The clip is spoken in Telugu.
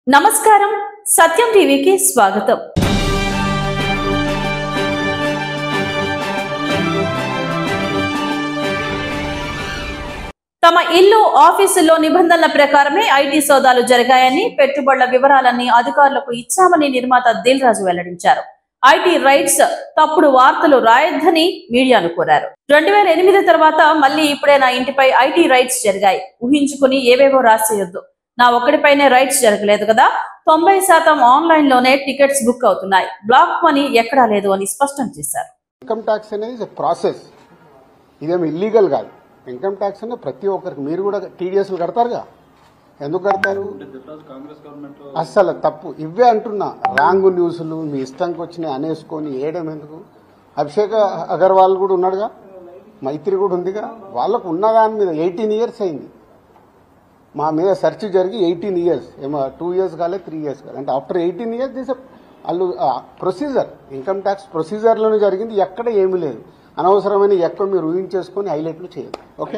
నమస్కారం సత్యం టీవీకి స్వాగతం। తమ ఇల్లు ఆఫీసుల్లో నిబంధనల ప్రకారమే ఐటీ సోదాలు జరిగాయని పెట్టుబడుల వివరాలన్నీ అధికారులకు ఇచ్చామని నిర్మాత దిల్ రాజు వెల్లడించారు। ఐటీ రైట్స్ తప్పుడు వార్తలు రాయొద్దని మీడియాను కోరారు। 2008 తర్వాత మళ్ళీ ఇప్పుడే నా ఇంటిపై ఐటీ రైట్స్ జరిగాయి, ఊహించుకుని ఏవేవో రాసేయొద్దు। నా ఒక్కడిపైనే రైట్స్ జరగలేదు కదా, 90% ఆన్లైన్ లోనే టికెట్స్ బుక్ అవుతున్నాయి, బ్లాక్ మనీ ఎక్కడా లేదు అని స్పష్టం చేశారు। ఇన్కమ్ ట్యాక్స్ అనేది ప్రాసెస్, ఇదేమి ఇల్లీగల్ కాదు। ఇన్కమ్ ట్యాక్స్ అనేది ప్రతి ఒక్కరికి, మీరు కూడా టీడీఎస్లు కడతారుగా, ఎందుకు కడతారు? అస్సలు తప్పు ఇవే అంటున్నా। రాంగ్ న్యూస్లు మీ ఇష్టంకి వచ్చినాయి అనేసుకొని ఏయడం ఎందుకు? అభిషేక్ అగర్వాల్ కూడా ఉన్నాడుగా, మైత్రి కూడా ఉందిగా, వాళ్ళకు ఉన్నదాని మీద 18 years అయింది। మా మీద సెర్చ్ జరిగి 18 years, ఏమో 2 years కాలే 3 years కాలే, అంటే ఆఫ్టర్ 18 years దిస్ వాళ్ళు ప్రొసీజర్, ఇన్కమ్ ట్యాక్స్ ప్రొసీజర్లోనే జరిగింది, ఎక్కడ ఏమీ లేదు। అనవసరమైన ఎక్కువ మీరు ఊహించేసుకొని హైలైట్లు చేయదు। ఓకే।